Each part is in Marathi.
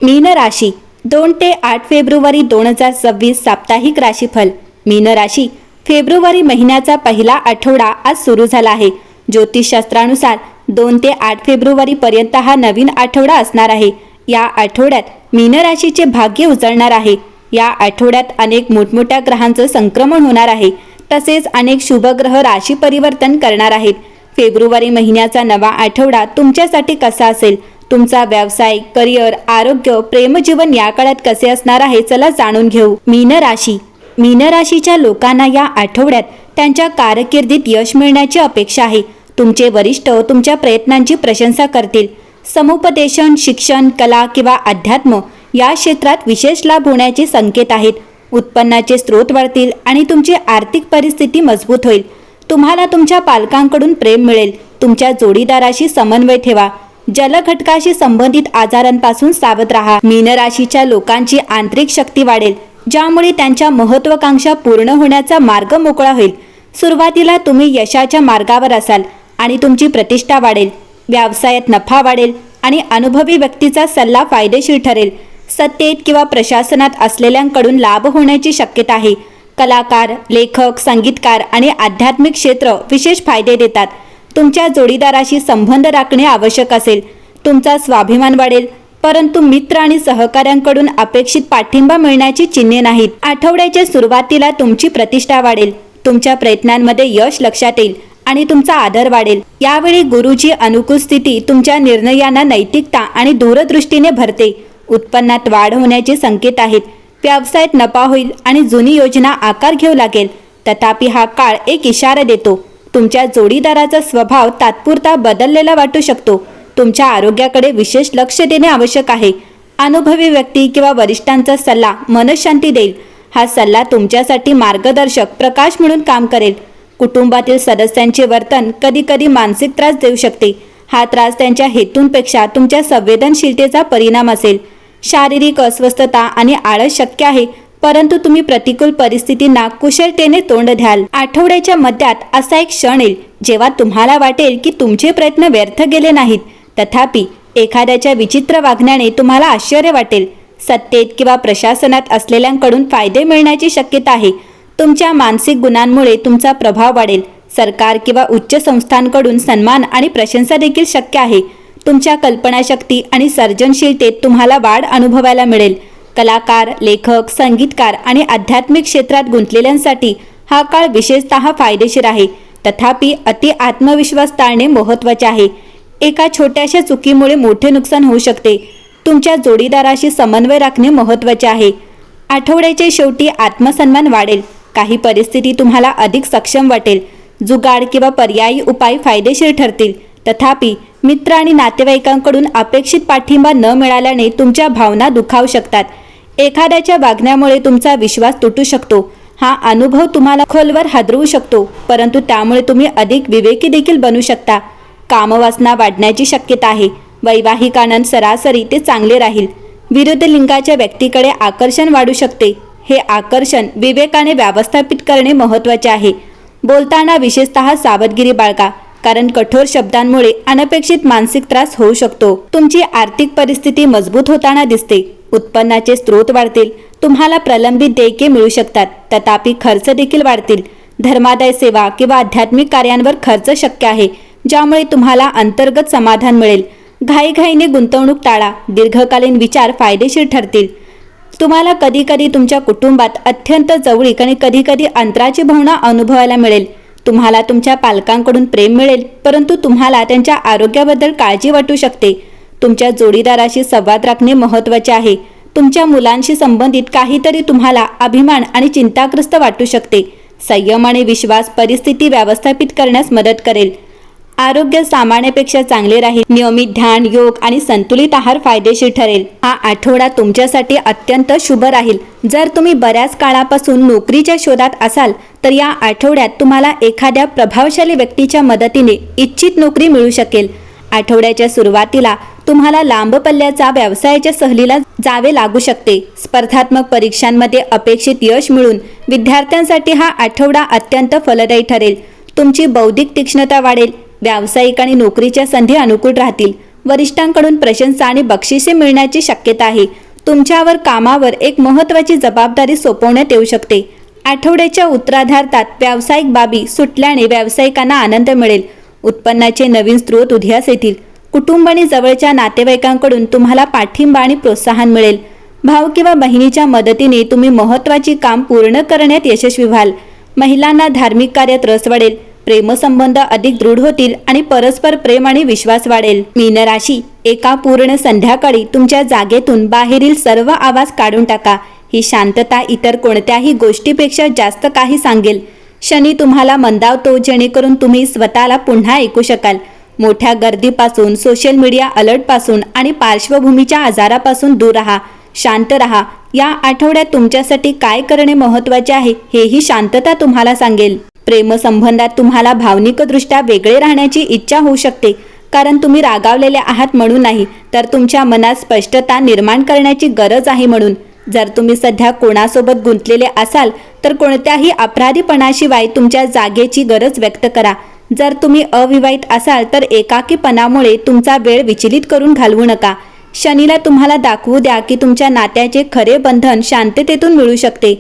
मीन राशी 2 ते 8 फेब्रुवारी 2026 साप्ताहिक राशीफल। मीन राशी फेब्रुवारी महिन्याचा पहिला आठवडा आज सुरू झाला आहे। ज्योतिषशास्त्रानुसार 2 ते 8 फेब्रुवारी पर्यंत हा नवीन आठवडा असणार आहे। या आठवड्यात मीन राशीचे भाग्य उजळणार आहे। या आठवड्यात अनेक मोठमोठ्या ग्रहांचं संक्रमण होणार आहे, तसेच अनेक शुभ ग्रह राशी परिवर्तन करणार आहेत। फेब्रुवारी महिन्याचा नवा आठवडा तुमच्यासाठी कसा असेल? तुमचा व्यवसाय, करिअर, आरोग्य, प्रेमजीवन या काळात कसे असणार आहे, चला जाणून घेऊ। मीन राशी मीन राशीच्या लोकांना या आठवड्यात त्यांच्या कारकिर्दीत यश मिळण्याची अपेक्षा आहे। तुमचे वरिष्ठ तुमच्या प्रयत्नांची प्रशंसा करतील। समुपदेशन, शिक्षण, कला किंवा अध्यात्म या क्षेत्रात विशेष लाभ होण्याचे संकेत आहेत। उत्पन्नाचे स्रोत वाढतील आणि तुमची आर्थिक परिस्थिती मजबूत होईल। तुम्हाला तुमच्या पालकांकडून प्रेम मिळेल। तुमच्या जोडीदाराशी समन्वय ठेवा। जलघटकाशी संबंधित आजारांपासून सावध राहा। मीन राशीच्या लोकांची आंतरिक शक्ती वाढेल, ज्यामुळे त्यांच्या महत्त्वाकांक्षा पूर्ण होण्याचा मार्ग मोकळा होईल। सुरुवातीला तुम्ही यशाच्या मार्गावर असाल आणि तुमची प्रतिष्ठा वाढेल। व्यवसायात नफा वाढेल आणि अनुभवी व्यक्तीचा सल्ला फायदेशीर ठरेल। सत्तेत किंवा प्रशासनात असलेल्यांकडून लाभ होण्याची शक्यता आहे। कलाकार, लेखक, संगीतकार आणि आध्यात्मिक क्षेत्र विशेष फायदे देतात। तुमच्या जोडीदाराशी संबंध राखणे आवश्यक असेल। तुमचा स्वाभिमान वाढेल, परंतु मित्र आणि सहकाऱ्यांकडून अपेक्षित पाठिंबा मिळण्याची चिन्हे नाहीत। आठवड्याच्या सुरुवातीला तुमची प्रतिष्ठा वाढेल। तुमच्या प्रयत्नांमध्ये यश लक्षात येईल आणि तुमचा आदर वाढेल। यावेळी गुरुची अनुकूल स्थिती तुमच्या निर्णयांना नैतिकता आणि दूरदृष्टीने भरते। उत्पन्नात वाढ होण्याचे संकेत आहेत। व्यवसायात नफा होईल आणि जुनी योजना आकार घेऊ लागेल। तथापि हा काळ एक इशारा देतो। तुमच्या जोडीदाराचा स्वभाव तात्पुरता बदललेला वाटू शकतो। तुमच्या आरोग्याकडे विशेष लक्ष देणे आवश्यक आहे। अनुभवी व्यक्ती किंवा वरिष्ठांचा सल्ला मनःशांती देईल। हा सल्ला तुमच्यासाठी मार्गदर्शक प्रकाश म्हणून काम करेल। कुटुंबातील सदस्यांचे वर्तन कधीकधी मानसिक त्रास देऊ शकते। हा त्रास त्यांच्या हेतूंपेक्षा तुमच्या संवेदनशीलतेचा परिणाम असेल। शारीरिक अस्वस्थता आणि आळस शक्य आहे, परंतु तुम्ही प्रतिकूल परिस्थितींना कुशलतेने तोंड द्याल। आठवड्याच्या मध्यात असा एक क्षण येईल जेव्हा तुम्हाला वाटेल की तुमचे प्रयत्न व्यर्थ गेले नाहीत। तथापि एखाद्याच्या विचित्र वागण्याने तुम्हाला आश्चर्य वाटेल। सत्तेत किंवा प्रशासनात असलेल्यांकडून फायदे मिळण्याची शक्यता आहे। तुमच्या मानसिक गुणांमुळे तुमचा प्रभाव वाढेल। सरकार किंवा उच्च संस्थांकडून सन्मान आणि प्रशंसा देखील शक्य आहे। तुमच्या कल्पनाशक्ती आणि सर्जनशीलतेत तुम्हाला वाढ अनुभवायला मिळेल। कलाकार, लेखक, संगीतकार आणि आध्यात्मिक क्षेत्रात गुंतलेल्यांसाठी हा काळ विशेषतः फायदेशीर आहे। तथापि अति आत्मविश्वास टाळणे महत्त्वाचे आहे। एका छोट्याशा चुकीमुळे मोठे नुकसान होऊ शकते। तुमच्या जोडीदाराशी समन्वय राखणे महत्त्वाचे आहे। आठवड्याच्या शेवटी आत्मसन्मान वाढेल। काही परिस्थिती तुम्हाला अधिक सक्षम वाटेल। जुगाड किंवा पर्यायी उपाय फायदेशीर ठरतील। तथापि मित्र आणि नातेवाईकांकडून अपेक्षित पाठिंबा न मिळाल्याने तुमच्या भावना दुखावू शकतात। एखाद्याच्या वागण्यामुळे तुमचा विश्वास तुटू शकतो। हा अनुभव तुम्हाला खोलवर हादरवू शकतो, परंतु त्यामुळे तुम्ही अधिक विवेकी देखील बनू शकता। कामवासना वाढण्याची शक्यता आहे। वैवाहिक आनंद सरासरी ते चांगले राहील। विरुद्ध लिंगाच्या व्यक्तीकडे आकर्षण वाढू शकते। हे आकर्षण विवेकाने व्यवस्थापित करणे महत्त्वाचे आहे। बोलताना विशेषतः सावधगिरी बाळगा, कारण कठोर शब्दांमुळे अनपेक्षित मानसिक त्रास होऊ शकतो। तुमची आर्थिक परिस्थिती मजबूत होताना दिसते। उत्पन्नाचे स्रोत वाढतील। तुम्हाला प्रलंबित देयके मिळू शकतात, तथापि खर्च देखील वाढतील। धर्मादाय सेवा किंवा आध्यात्मिक कार्यांवर खर्च शक्य आहे, ज्यामुळे तुम्हाला अंतर्गत समाधान मिळेल। घाईघाईने गुंतवणूक टाळा। दीर्घकालीन विचार फायदेशीर ठरतील। तुम्हाला कधीकधी तुमच्या कुटुंबात अत्यंत जवळीक आणि कधीकधी अंतराची भावना अनुभवायला मिळेल। तुम्हाला तुमच्या पालकांकडून प्रेम मिळेल, परंतु तुम्हाला त्यांच्या आरोग्याबद्दल काळजी वाटू शकते। तुमच्या जोडीदाराशी संवाद राखणे महत्त्वाचे आहे। तुमच्या मुलांशी संबंधित काहीतरी तुम्हाला अभिमान आणि चिंताग्रस्त वाटू शकते। संयम आणि विश्वास परिस्थिती व्यवस्थापित करण्यास मदत करेल। आरोग्य सामान्यपेक्षा चांगले राहील। नियमित ध्यान, योग आणि संतुलित आहार फायदेशीर ठरेल। हा आठवडा तुमच्यासाठी अत्यंत शुभ राहील। जर तुम्ही बऱ्याच काळापासून नोकरीच्या शोधात असाल तर या आठवड्यात तुम्हाला एखाद्या प्रभावशाली व्यक्तीच्या मदतीने इच्छित नोकरी मिळू शकेल। आठवड्याच्या सुरुवातीला तुम्हाला लांब पल्ल्याचा व्यवसायाच्या सहलीला जावे लागू शकते। स्पर्धात्मक परीक्षांमध्ये अपेक्षित यश मिळून विद्यार्थ्यांसाठी हा आठवडा अत्यंत फलदायी ठरेल। तुमची बौद्धिक तीक्ष्णता वाढेल। व्यावसायिक आणि नोकरीच्या संधी अनुकूल राहतील। वरिष्ठांकडून प्रशंसा आणि बक्षिसे मिळण्याची शक्यता आहे. तुमच्यावर कामावर एक महत्त्वाची जबाबदारी सोपवण्यात येऊ शकते. आठवड्याच्या उत्तरार्धात व्यावसायिक बाबी सुटल्याने व्यावसायिकांना आनंद मिळेल. उत्पन्नाचे नवीन स्रोत उदयास येतील. कुटुंब आणि जवळच्या नातेवाईकांकडून तुम्हाला पाठिंबा आणि प्रोत्साहन मिळेल. भाऊ किंवा बहिणीच्या मदतीने तुम्ही महत्त्वाची काम पूर्ण करण्यात यशस्वी व्हाल. महिलांना धार्मिक कार्यात रस वाढेल. प्रेमसंबंध अधिक दृढ होतील आणि परस्पर प्रेम आणि विश्वास वाढेल. मीन राशी, एका पूर्ण संध्याकाळी तुमच्या जागेतून बाहेरील सर्व आवाज काढून टाका. ही शांतता इतर कोणत्याही गोष्टीपेक्षा जास्त काही सांगेल. शनी तुम्हाला मंदावतो, जेणेकरून तुम्ही स्वतःला पुन्हा ऐकू शकाल. मोठ्या गर्दीपासून, सोशल मीडिया अलर्टपासून आणि पार्श्वभूमीच्या आजारापासून दूर राहा. शांत राहा. या आठवड्यात तुमच्यासाठी काय करणे महत्त्वाचे आहे हेही शांतता तुम्हाला सांगेल. प्रेमसंबंधात तुम्हाला भावनिकदृष्ट्या वेगळे राहण्याची इच्छा होऊ शकते, कारण तुम्ही रागावलेले आहात म्हणून नाही, तर तुमच्या मनात स्पष्टता निर्माण करण्याची गरज आहे म्हणून. जर तुम्ही सध्या कोणासोबत गुंतलेले असाल तर कोणत्याही अपराधीपणाशिवाय तुमच्या जागेची गरज व्यक्त करा. जर तुम्ही अविवाहित असाल तर एकाकीपणामुळे तुमचा वेळ विचलित करून घालवू नका. शनीला तुम्हाला दाखवू द्या की तुमच्या नात्याचे खरे बंधन शांततेतून मिळू शकते.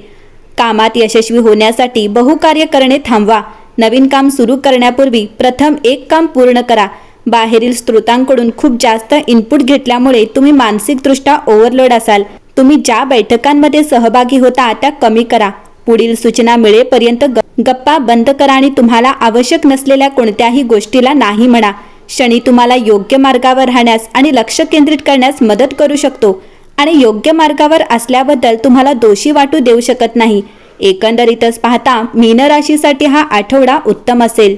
कामात यशस्वी होण्यासाठी बहुकार्य करणे थांबवा. नवीन काम सुरू करण्यापूर्वी प्रथम एक काम पूर्ण करा. बाहेरील स्रोतांकडून खूप जास्त इनपुट घेतल्यामुळे तुम्ही मानसिकदृष्ट्या ओव्हरलोड असाल. तुम्ही ज्या बैठकांमध्ये सहभागी होता त्या कमी करा. पुढील सूचना मिळेपर्यंत गप्पा बंद करा आणि तुम्हाला आवश्यक नसलेल्या कोणत्याही गोष्टीला नाही म्हणा. शनी तुम्हाला योग्य मार्गावर राहण्यास आणि लक्ष केंद्रित करण्यास मदत करू शकतो आणि योग्य मार्गावर असल्याबद्दल तुम्हाला दोषी वाटू देऊ शकत नाही. एकंदरीतच पाहता मीन राशीसाठी हा आठवडा उत्तम असेल.